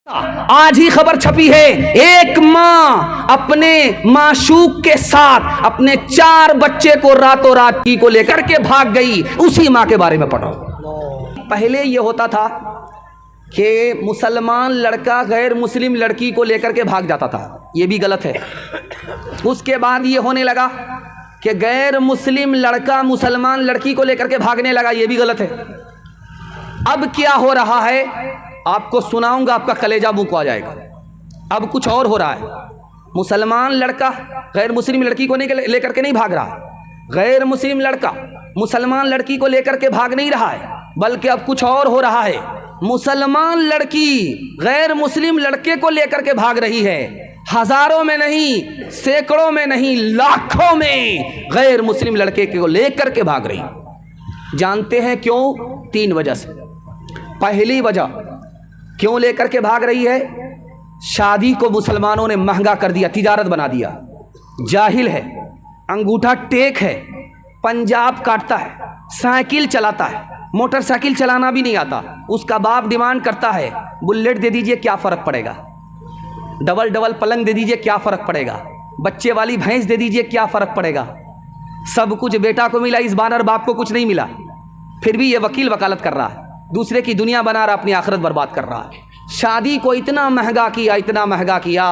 आज ही खबर छपी है, एक माँ अपने माशूक के साथ अपने 4 बच्चे को रातों रात की को लेकर के भाग गई। उसी माँ के बारे में पढ़ो। पहले ये होता था कि मुसलमान लड़का गैर मुस्लिम लड़की को लेकर के भाग जाता था, ये भी गलत है। उसके बाद ये होने लगा कि गैर मुस्लिम लड़का मुसलमान लड़की को लेकर के भागने लगा, ये भी गलत है। अब क्या हो रहा है आपको सुनाऊंगा, आपका कलेजा मुंह को आ जाएगा। अब कुछ और हो रहा है। मुसलमान लड़का गैर मुस्लिम लड़की को लेकर के नहीं भाग रहा, गैर मुस्लिम लड़का मुसलमान लड़की को लेकर के भाग नहीं रहा है, बल्कि अब कुछ और हो रहा है। मुसलमान लड़की गैर मुस्लिम लड़के को लेकर के भाग रही है। हजारों में नहीं, सैकड़ों में नहीं, लाखों में गैर मुस्लिम लड़के को लेकर के भाग रही। जानते हैं क्यों? 3 वजह से। पहली वजह क्यों लेकर के भाग रही है? शादी को मुसलमानों ने महंगा कर दिया, तिजारत बना दिया। जाहिल है, अंगूठा टेक है, पंजाब काटता है, साइकिल चलाता है, मोटरसाइकिल चलाना भी नहीं आता। उसका बाप डिमांड करता है बुलेट दे दीजिए, क्या फ़र्क पड़ेगा? डबल डबल पलंग दे दीजिए, क्या फ़र्क पड़ेगा? बच्चे वाली भैंस दे दीजिए, क्या फ़र्क पड़ेगा? सब कुछ बेटा को मिला, इस बानर बाप को कुछ नहीं मिला। फिर भी ये वकील वकालत कर रहा है, दूसरे की दुनिया बना रहा, अपनी आखिरत बर्बाद कर रहा है। शादी को इतना महंगा किया, इतना महंगा किया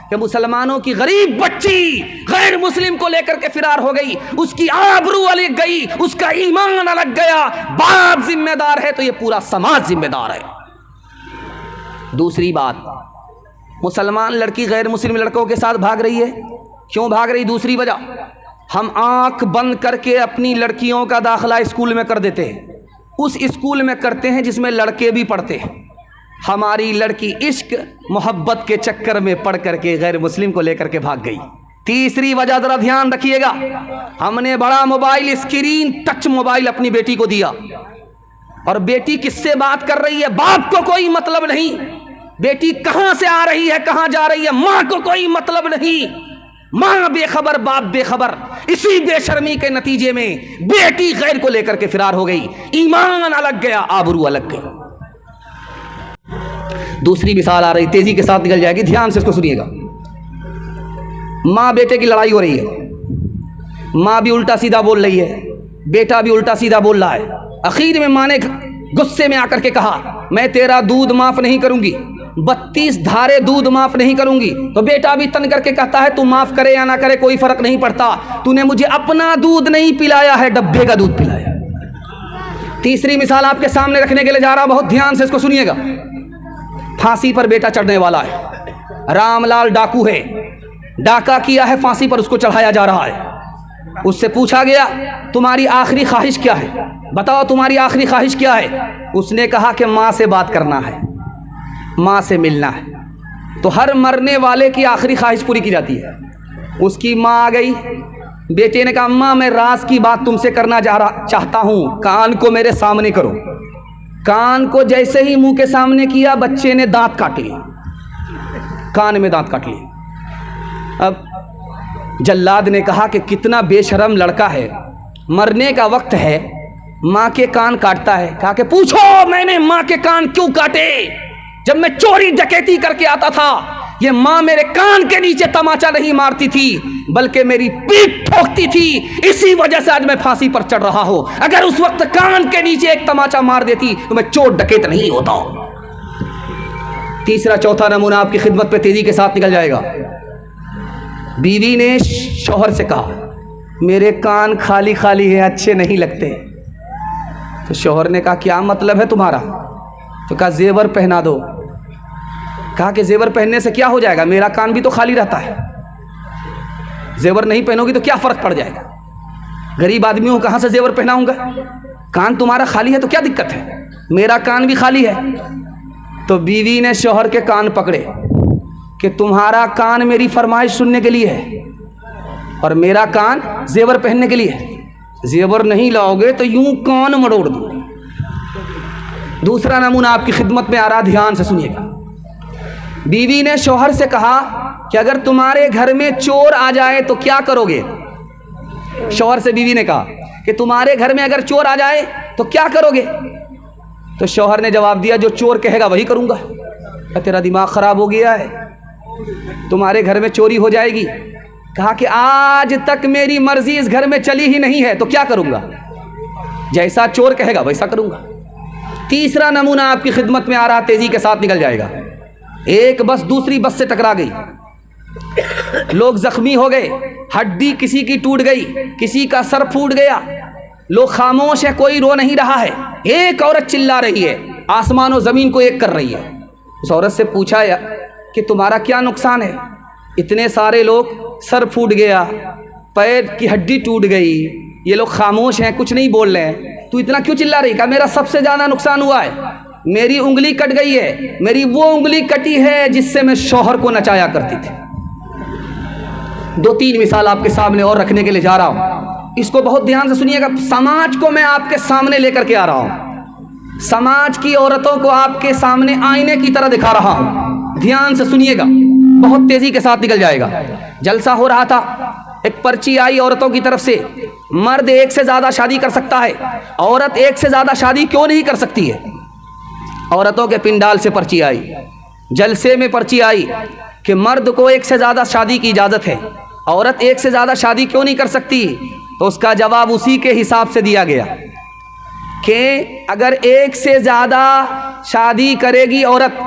कि मुसलमानों की गरीब बच्ची गैर मुस्लिम को लेकर के फिरार हो गई। उसकी आबरू अलग गई, उसका ईमान अलग गया। बाप जिम्मेदार है तो ये पूरा समाज जिम्मेदार है। दूसरी बात, मुसलमान लड़की गैर मुस्लिम लड़कों के साथ भाग रही है। क्यों भाग रही? दूसरी वजह, हम आंख बंद करके अपनी लड़कियों का दाखिला स्कूल में कर देते हैं। उस स्कूल में करते हैं जिसमें लड़के भी पढ़ते हैं। हमारी लड़की इश्क मोहब्बत के चक्कर में पढ़ करके गैर मुस्लिम को लेकर के भाग गई। तीसरी वजह जरा ध्यान रखिएगा, हमने बड़ा मोबाइल, स्क्रीन टच मोबाइल अपनी बेटी को दिया, और बेटी किससे बात कर रही है बाप को कोई मतलब नहीं। बेटी कहां से आ रही है, कहां जा रही है, मां को कोई मतलब नहीं। मां बेखबर, बाप बेखबर। इसी बेशर्मी के नतीजे में बेटी गैर को लेकर के फिरार हो गई। ईमान अलग गया, आबरू अलग गई। दूसरी मिसाल आ रही, तेजी के साथ निकल जाएगी, ध्यान से इसको सुनिएगा। मां बेटे की लड़ाई हो रही है, मां भी उल्टा सीधा बोल रही है, बेटा भी उल्टा सीधा बोल रहा है। आखिर में मां ने गुस्से में आकर के कहा, मैं तेरा दूध माफ नहीं करूंगी, 32 धारे दूध माफ नहीं करूंगी। तो बेटा भी तन करके कहता है, तू माफ करे या ना करे कोई फर्क नहीं पड़ता, तूने मुझे अपना दूध नहीं पिलाया है, डब्बे का दूध पिलाया। तीसरी मिसाल आपके सामने रखने के लिए जा रहा, बहुत ध्यान से इसको सुनिएगा। फांसी पर बेटा चढ़ने वाला है, रामलाल डाकू है, डाका किया है, फांसी पर उसको चढ़ाया जा रहा है। उससे पूछा गया, तुम्हारी आखिरी ख्वाहिश क्या है, बताओ तुम्हारी आखिरी ख्वाहिश क्या है? उसने कहा कि माँ से बात करना है, माँ से मिलना है। तो हर मरने वाले की आखिरी ख्वाहिश पूरी की जाती है। उसकी माँ आ गई, बेटे ने कहा, अम्मा मैं राज की बात तुमसे करना चाहता हूँ, कान को मेरे सामने करो। कान को जैसे ही मुंह के सामने किया, बच्चे ने दांत काट लिए, कान में दांत काट लिए। अब जल्लाद ने कहा कि कितना बेशरम लड़का है, मरने का वक्त है, माँ के कान काटता है। कहा कि पूछो मैंने माँ के कान क्यों काटे? जब मैं चोरी डकैती करके आता था, ये माँ मेरे कान के नीचे तमाचा नहीं मारती थी, बल्कि मेरी पीठ ठोकती थी। इसी वजह से आज मैं फांसी पर चढ़ रहा हूं। अगर उस वक्त कान के नीचे एक तमाचा मार देती तो मैं चोर डकैत नहीं होता। तीसरा चौथा नमूना आपकी खिदमत पे तेजी के साथ निकल जाएगा। बीवी ने शौहर से कहा, मेरे कान खाली खाली है, अच्छे नहीं लगते। तो शौहर ने कहा, क्या मतलब है तुम्हारा? तो कहा, जेवर पहना दो। कहा कि जेवर पहनने से क्या हो जाएगा, मेरा कान भी तो खाली रहता है, जेवर नहीं पहनोगी तो क्या फर्क पड़ जाएगा? गरीब आदमी हूं, कहां से जेवर पहनाऊंगा? कान तुम्हारा खाली है तो क्या दिक्कत है, मेरा कान भी खाली है। तो बीवी ने शौहर के कान पकड़े कि तुम्हारा कान मेरी फरमाइश सुनने के लिए है और मेरा कान जेवर पहनने के लिए है। जेवर नहीं लाओगे तो यूं कान मरोड़ दूंगी। दूसरा नमूना आपकी खिदमत में आ रहा, ध्यान से सुनिएगा। बीवी ने शौहर से कहा कि अगर तुम्हारे घर में चोर आ जाए तो क्या करोगे? शौहर से बीवी ने कहा कि तुम्हारे घर में अगर चोर आ जाए तो क्या करोगे? तो शौहर ने जवाब दिया, जो चोर कहेगा वही करूंगा। तेरा दिमाग ख़राब हो गया है, तुम्हारे घर में चोरी हो जाएगी। कहा कि आज तक मेरी मर्जी इस घर में चली ही नहीं है, तो क्या करूँगा, जैसा चोर कहेगा वैसा करूँगा। तीसरा नमूना आपकी खिदमत में आ रहा, तेज़ी के साथ निकल जाएगा। एक बस दूसरी बस से टकरा गई, लोग जख्मी हो गए, हड्डी किसी की टूट गई, किसी का सर फूट गया, लोग खामोश है, कोई रो नहीं रहा है। एक औरत चिल्ला रही है, आसमान और ज़मीन को एक कर रही है। उस औरत से पूछा कि तुम्हारा क्या नुकसान है? इतने सारे लोग, सर फूट गया, पैर की हड्डी टूट गई, ये लोग खामोश हैं, कुछ नहीं बोल रहे हैं, तू इतना क्यों चिल्ला रही? कहा मेरा सबसे ज़्यादा नुकसान हुआ है, मेरी उंगली कट गई है, मेरी वो उंगली कटी है जिससे मैं शौहर को नचाया करती थी। 2-3 मिसाल आपके सामने और रखने के लिए जा रहा हूँ, इसको बहुत ध्यान से सुनिएगा। समाज को मैं आपके सामने लेकर के आ रहा हूँ, समाज की औरतों को आपके सामने आईने की तरह दिखा रहा हूँ। ध्यान से सुनिएगा, बहुत तेज़ी के साथ निकल जाएगा। जलसा हो रहा था, एक पर्ची आई औरतों की तरफ से, मर्द एक से ज़्यादा शादी कर सकता है, औरत एक से ज़्यादा शादी क्यों नहीं कर सकती है? औरतों के पिंडाल से पर्ची आई, जलसे में पर्ची आई कि मर्द को एक से ज़्यादा शादी की इजाज़त है, औरत एक से ज़्यादा शादी क्यों नहीं कर सकती? तो उसका जवाब उसी के हिसाब से दिया गया कि अगर एक से ज़्यादा शादी करेगी औरत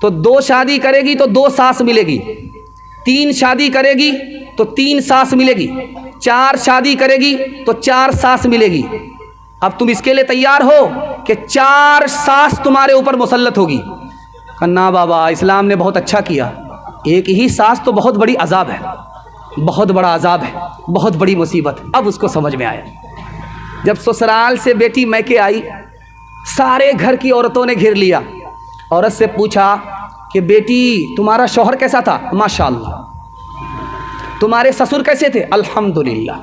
तो 2 शादी करेगी तो 2 सास मिलेगी, 3 शादी करेगी तो 3 सास मिलेगी, 4 शादी करेगी तो 4 सास मिलेगी। अब तुम इसके लिए तैयार हो कि 4 सास तुम्हारे ऊपर मुसल्लत होगी? ना बाबा, इस्लाम ने बहुत अच्छा किया, एक ही सास तो बहुत बड़ी अजाब है, बहुत बड़ा अजाब है, बहुत बड़ी मुसीबत। अब उसको समझ में आया। जब ससुराल से बेटी मैके आई, सारे घर की औरतों ने घेर लिया। औरत से पूछा कि बेटी तुम्हारा शौहर कैसा था? माशाअल्लाह। तुम्हारे ससुर कैसे थे? अल्हम्दुलिल्लाह।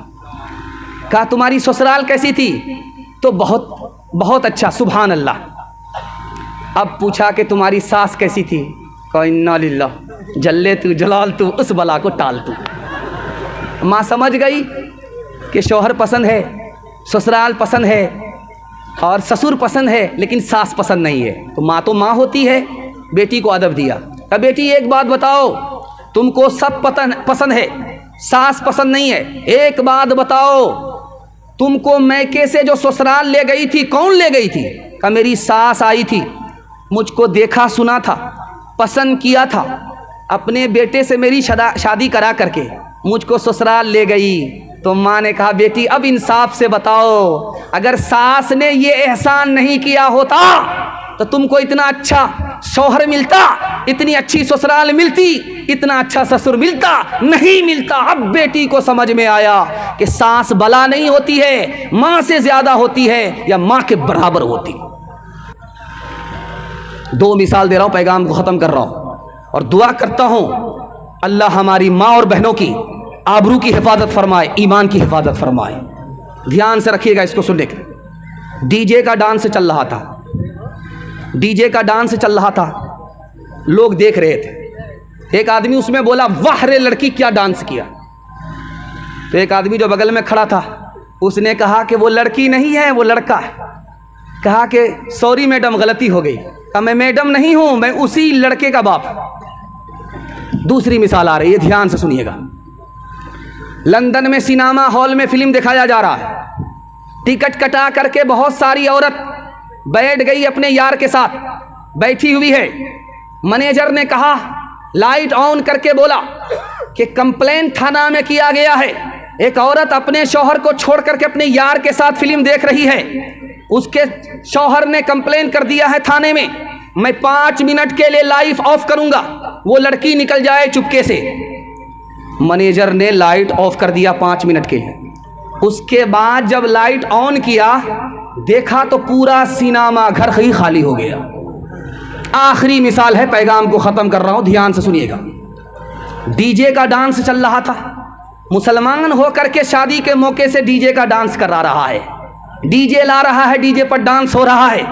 कहा तुम्हारी ससुराल कैसी थी? तो बहुत अच्छा, सुभान अल्लाह। अब पूछा कि तुम्हारी सास कैसी थी? कहा इन्ना लिल्लाह, जल्ले तू जलाल तू, उस बला को टाल तू। माँ समझ गई कि शौहर पसंद है, ससुराल पसंद है और ससुर पसंद है, लेकिन सास पसंद नहीं है। तो माँ होती है, बेटी को अदब दिया। कहा बेटी एक बात बताओ, तुमको सब पसंद है, सास पसंद नहीं है, एक बात बताओ, तुमको मैके से जो ससुराल ले गई थी, कौन ले गई थी? कहा मेरी सास आई थी, मुझको देखा सुना था, पसंद किया था, अपने बेटे से मेरी शादी करा करके मुझको ससुराल ले गई। तो माँ ने कहा बेटी अब इंसाफ से बताओ, अगर सास ने ये एहसान नहीं किया होता तो तुमको इतना अच्छा शौहर मिलता, इतनी अच्छी ससुराल मिलती, इतना अच्छा ससुर मिलता? नहीं मिलता। अब बेटी को समझ में आया कि सास बला नहीं होती है, माँ से ज़्यादा होती है या माँ के बराबर होती। 2 मिसाल दे रहा हूँ, पैगाम को ख़त्म कर रहा हूँ और दुआ करता हूँ अल्लाह हमारी माँ और बहनों की आबरू की हिफाजत फरमाए, ईमान की हिफाजत फरमाए। ध्यान से रखिएगा इसको सुनने के। डीजे का डांस चल रहा था, डीजे का डांस चल रहा था, लोग देख रहे थे। एक आदमी उसमें बोला वाह रे लड़की क्या डांस किया। तो एक आदमी जो बगल में खड़ा था उसने कहा कि वो लड़की नहीं है, वो लड़का है। कहा कि सॉरी मैडम गलती हो गई। कहा मैं मैडम नहीं हूँ, मैं उसी लड़के का बाप। दूसरी मिसाल आ रही है, ध्यान से सुनिएगा। लंदन में सिनेमा हॉल में फिल्म दिखाया जा रहा है, टिकट कटा करके बहुत सारी औरत बैठ गई अपने यार के साथ, बैठी हुई है। मैनेजर ने कहा, लाइट ऑन करके बोला कि कंप्लेन थाना में किया गया है, एक औरत अपने शौहर को छोड़ करके अपने यार के साथ फिल्म देख रही है, उसके शौहर ने कंप्लेन कर दिया है थाने में, मैं 5 मिनट के लिए लाइट ऑफ करूंगा, वो लड़की निकल जाए चुपके से। मैनेजर ने लाइट ऑफ कर दिया 5 मिनट के लिए। उसके बाद जब लाइट ऑन किया, देखा तो पूरा सिनेमा घर ही खाली हो गया। आखिरी मिसाल है, पैगाम को ख़त्म कर रहा हूँ, ध्यान से सुनिएगा। डीजे का डांस चल रहा था, मुसलमान होकर के शादी के मौके से डीजे का डांस करा रहा है, डीजे ला रहा है, डीजे पर डांस हो रहा है।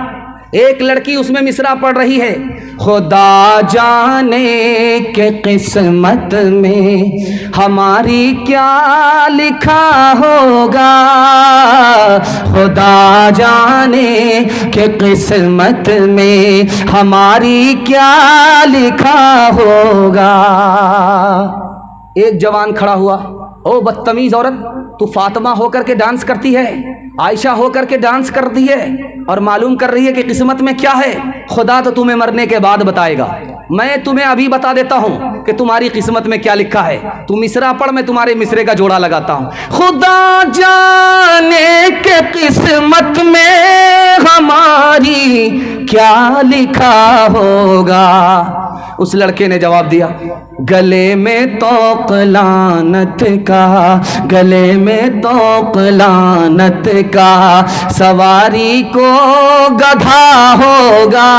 एक लड़की उसमें मिसरा पढ़ रही है, खुदा जाने के किस्मत में हमारी क्या लिखा होगा, खुदा जाने के किस्मत में हमारी क्या लिखा होगा। एक जवान खड़ा हुआ, ओ बदतमीज औरत, तू फातिमा होकर के डांस करती है, आयशा होकर के डांस करती है और मालूम कर रही है कि किस्मत में क्या है। खुदा तो तुम्हें मरने के बाद बताएगा, मैं तुम्हें अभी बता देता हूं कि तुम्हारी किस्मत में क्या लिखा है। तू मिसरा पढ़, मैं तुम्हारे मिसरे का जोड़ा लगाता हूं। खुदा जाने के किस्मत में हमारी क्या लिखा होगा। उस लड़के ने जवाब दिया, गले में तोक लानत का, गले में तोक लानत का, सवारी को गधा होगा,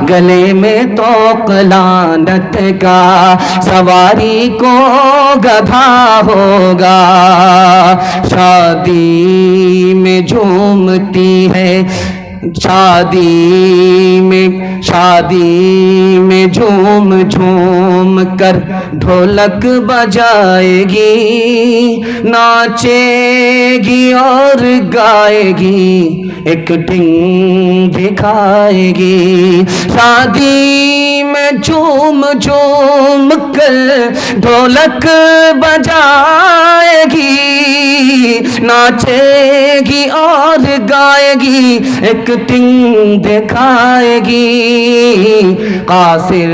गले में तोक लानत का, सवारी को गधा होगा। शादी में झूमती है, शादी में झूम झूम कर ढोलक बजाएगी, नाचेगी और गाएगी, एक ढिंग दिखाएगी। शादी में झूम झूम कर ढोलक बजाएगी, नाचेगी और गाएगी, एक टिंग दिखाएगी। कासिर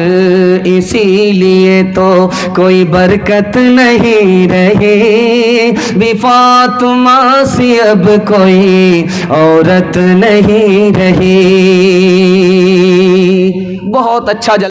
इसीलिए तो कोई बरकत नहीं रही, फातिमा सी अब कोई औरत नहीं रही। बहुत अच्छा